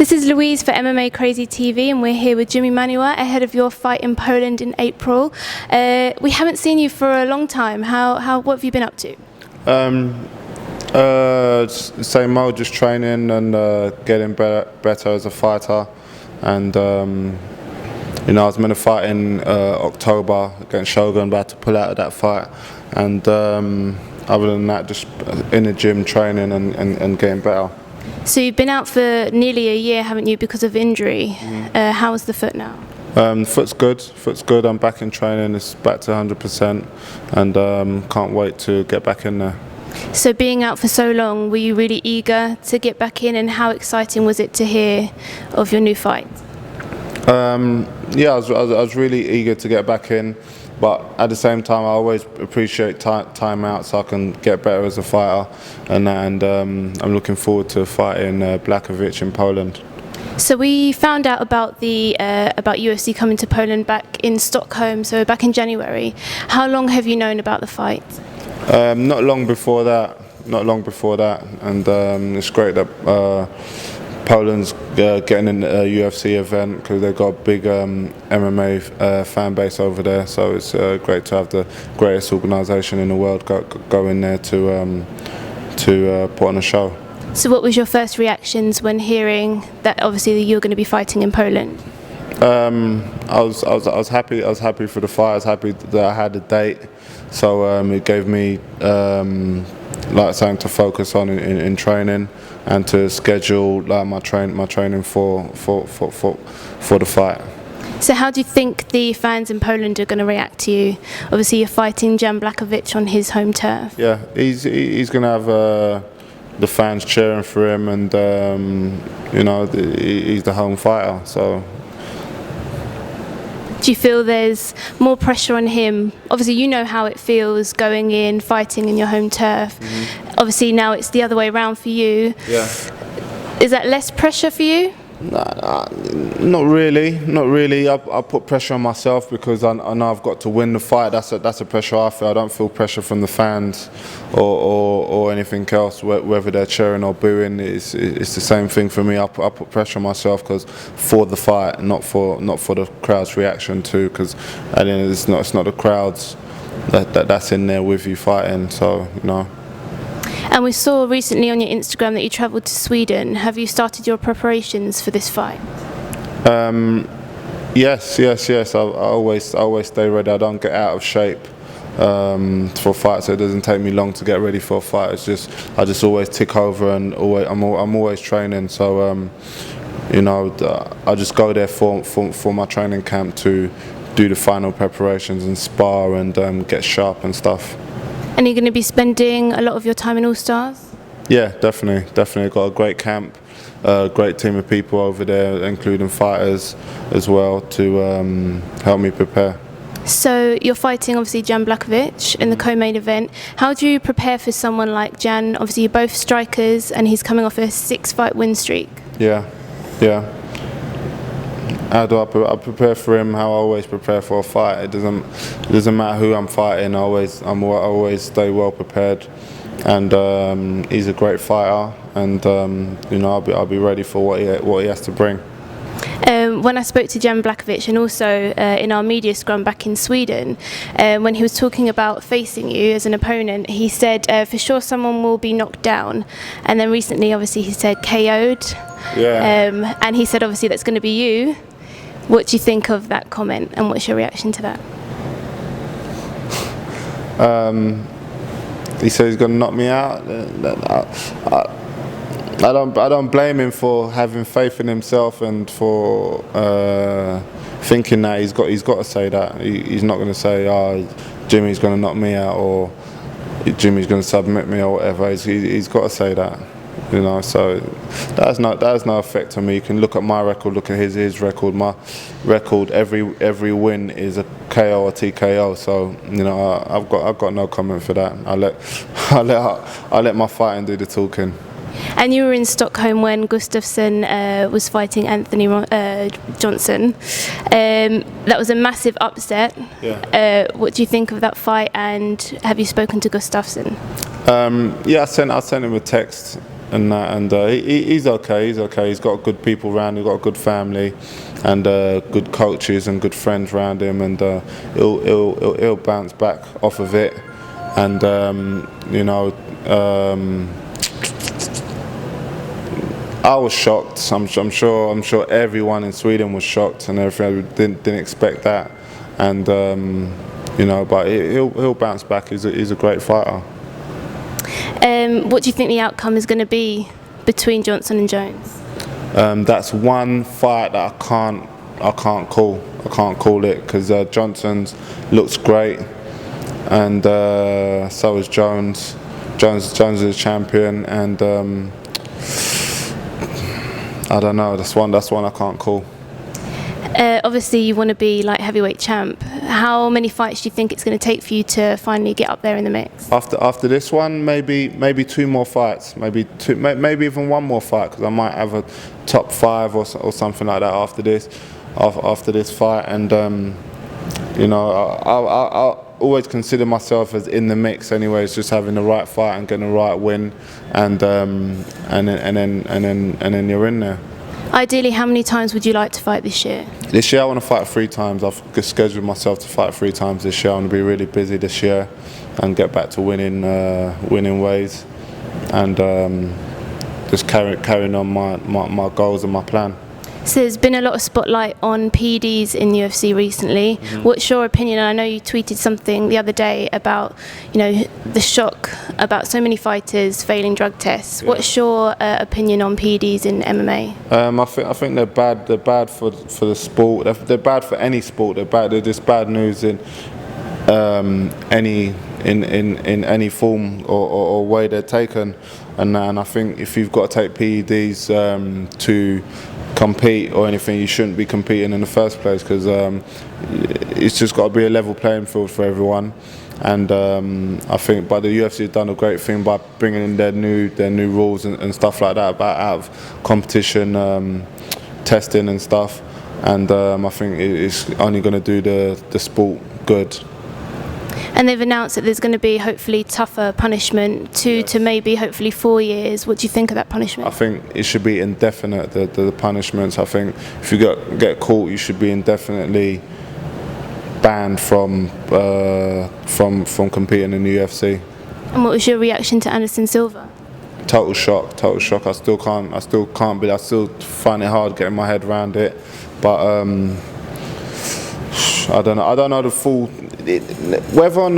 This is Louise for MMA Crazy TV, and we're here with Jimi Manuwa ahead of your fight in Poland in April. We haven't seen you for a long time. What have you been up to? Same old, just training and getting better as a fighter. And I was meant to fight in October against Shogun, but I had to pull out of that fight. And other than that, just in the gym training and getting better. So you've been out for nearly a year, haven't you, because of injury? How's the foot now? Foot's good. I'm back in training. It's back to 100%, and can't wait to get back in there. So being out for so long, were you really eager to get back in, and how exciting was it to hear of your new fight? Yeah, I was really eager to get back in, but at the same time, I always appreciate time out so I can get better as a fighter, and I'm looking forward to fighting Blachowicz in Poland. So we found out about about UFC coming to Poland back in Stockholm, so back in January. How long have you known about the fight? Not long before that, and it's great that Poland's getting in a UFC event because they've got a big MMA fan base over there. So it's great to have the greatest organisation in the world go in there to put on a show. So what was your first reactions when hearing that obviously you're going to be fighting in Poland? I was happy. I was happy for the fight. I was happy that I had a date. So it gave me something to focus on in training and to schedule my training for the fight. So how do you think the fans in Poland are going to react to you? Obviously you're fighting Jan Błachowicz on his home turf. Yeah, he's going to have the fans cheering for him, and he's the home fighter. So. Do you feel there's more pressure on him? Obviously, you know how it feels going in, fighting in your home turf. Obviously, now it's the other way around for you. Yeah. Is that less pressure for you? Not really. I put pressure on myself because I know I've got to win the fight. That's a pressure I feel. I don't feel pressure from the fans or anything else. Whether they're cheering or booing, it's the same thing for me. I put pressure on myself because for the fight, not for the crowd's reaction too. Because at the end, it's not the crowds that's in there with you fighting. So And we saw recently on your Instagram that you travelled to Sweden. Have you started your preparations for this fight? Yes. I always stay ready. I don't get out of shape for fights, so it doesn't take me long to get ready for a fight. I just always tick over, and I'm always training. So I just go there for my training camp to do the final preparations and spar and get sharp and stuff. And you're going to be spending a lot of your time in Allstars? Yeah, definitely. Got a great camp, a great team of people over there, including fighters as well, to help me prepare. So you're fighting obviously Jan Blachowicz in the co-main event. How do you prepare for someone like Jan? Obviously you're both strikers, and he's coming off a 6-fight win streak. Yeah. How do I prepare for him? How I always prepare for a fight. It doesn't matter who I'm fighting. I always stay well prepared, and he's a great fighter, and I'll be ready for what he has to bring. When I spoke to Jan Blachowicz, and also in our media scrum back in Sweden, when he was talking about facing you as an opponent, he said for sure someone will be knocked down, and then recently obviously he said KO'd. Yeah. And he said obviously that's going to be you. What do you think of that comment, and what's your reaction to that? He said he's going to knock me out. I don't blame him for having faith in himself and for thinking that he's got to say that. He's not going to say, "Oh, Jimmy's going to knock me out," or "Jimmy's going to submit me," or whatever. He's got to say that. So that has no effect on me. You can look at my record, look at his record. My record, every win is a KO or TKO. So I've got no comment for that. I let my fighting do the talking. And you were in Stockholm when Gustafsson was fighting Anthony Johnson. That was a massive upset. Yeah. What do you think of that fight, and have you spoken to Gustafsson? Yeah, I sent him a text he's okay. He's okay. He's got good people around. He's got a good family, and good coaches and good friends around him, and he'll bounce back off of it. And I was shocked. I'm sure everyone in Sweden was shocked, and everyone didn't expect that. And but he'll bounce back. He's a great fighter. What do you think the outcome is going to be between Johnson and Jones? That's one fight that I can't call. I can't call it because Johnson's looks great, and so is Jones. Jones is a champion, and I don't know. That's one I can't call. Obviously, you want to be light heavyweight champ. How many fights do you think it's going to take for you to finally get up there in the mix? After this one, maybe 2 more fights, maybe even 1 more fight, because I might have a top 5 or something like that after this fight. And I always consider myself as in the mix. Anyways, just having the right fight and getting the right win, and then you're in there. Ideally, how many times would you like to fight this year? This year I want to fight 3 times. I've scheduled myself to fight 3 times this year. I want to be really busy this year and get back to winning ways, and just carrying on my goals and my plan. So there's been a lot of spotlight on PEDs in UFC recently. Mm-hmm. What's your opinion? And I know you tweeted something the other day about, the shock about so many fighters failing drug tests. Yeah. What's your opinion on PEDs in MMA? I think they're bad. They're bad for the sport. They're bad for any sport. They're just bad news in any form or way they're taken. And I think if you've got to take PEDs to compete or anything, you shouldn't be competing in the first place, because it's just got to be a level playing field for everyone. And I think, but the UFC has done a great thing by bringing in their new rules and stuff like that about out of competition testing and stuff. And I think it's only going to do the sport good. And they've announced that there's going to be hopefully tougher punishment, 2 to maybe hopefully 4 years. What do you think of that punishment? I think it should be indefinite, the punishments. I think if you get caught, you should be indefinitely banned from competing in the UFC. And what was your reaction to Anderson Silva? Total shock. I still can't I still find it hard getting my head around it. But I don't know the full. Whether or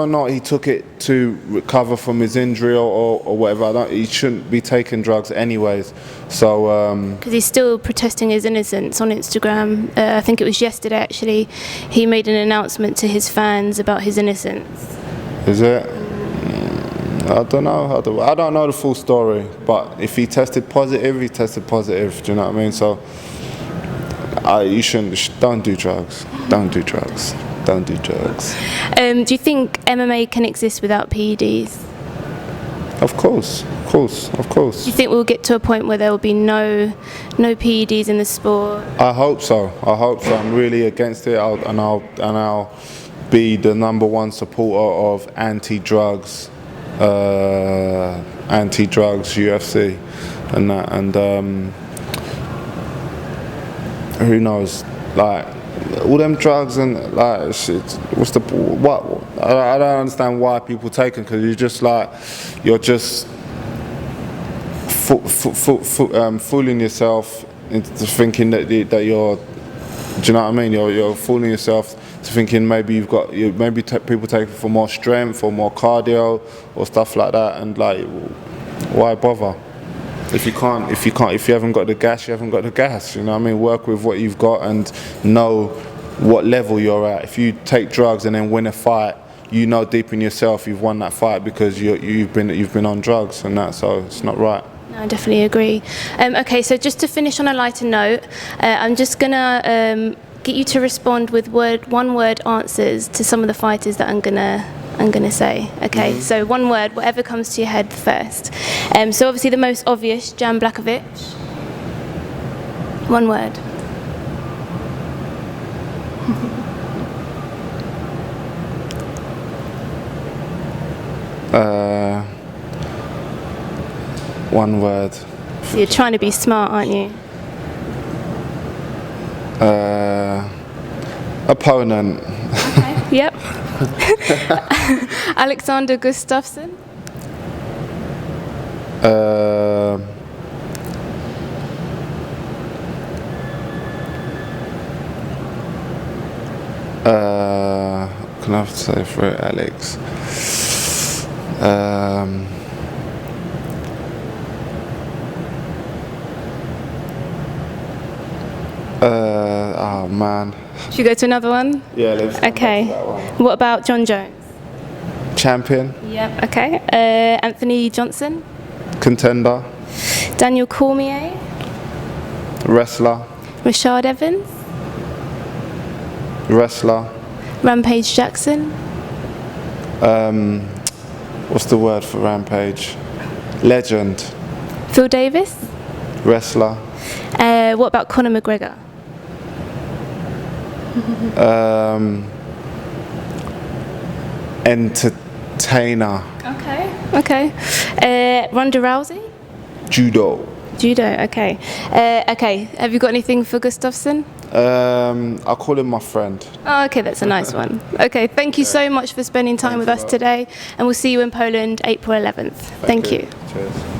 not he took it to recover from his injury or whatever, he shouldn't be taking drugs anyways. So because he's still protesting his innocence on Instagram. I think it was yesterday actually. He made an announcement to his fans about his innocence. Is it? I don't know. I don't know the full story. But if he tested positive, he tested positive. Do you know what I mean? So you shouldn't. Don't do drugs. Don't do drugs. Don't do drugs. Do you think MMA can exist without PEDs? Of course. Do you think we'll get to a point where there will be no PEDs in the sport? I hope so. I'm really against it, and I'll be the #1 supporter of anti-drugs UFC, and that. And who knows, like. All them drugs and like shit. What? I don't understand why people take them, because you're just fooling yourself into thinking that you're. Do you know what I mean? You're fooling yourself to thinking maybe people take it for more strength or more cardio or stuff like that, and like, why bother? If you haven't got the gas, you haven't got the gas. You know what I mean? Work with what you've got and know what level you're at. If you take drugs and then win a fight, you know deep in yourself you've won that fight because you've been on drugs and that. So it's not right. No, I definitely agree. Okay, so just to finish on a lighter note, I'm just gonna get you to respond with one-word answers to some of the fighters that I'm gonna say. Okay, mm-hmm. So 1 word, whatever comes to your head first. So obviously the most obvious, Jan Blachowicz. 1 word. One word. You're trying to be smart, aren't you? Opponent. Okay. Yep. Alexander Gustafsson. Can I have to say for it, Alex? Oh man. Should we go to another one? Yeah, let's Okay. that one. What about John Jones? Champion, Yep. Okay. Anthony Johnson. contender, Daniel Cormier. wrestler, Rashad Evans. wrestler. Rampage Jackson. What's the word for Rampage? Legend, Phil Davis. wrestler. What about Conor McGregor? Entertainer, Okay. Ronda Rousey. judo. Judo. Okay. Okay. Have you got anything for Gustafsson? I'll call him my friend. Oh, okay, that's a nice one. Okay, thank you so much for spending time with us today, and we'll see you in Poland April 11th. Thank you. Cheers.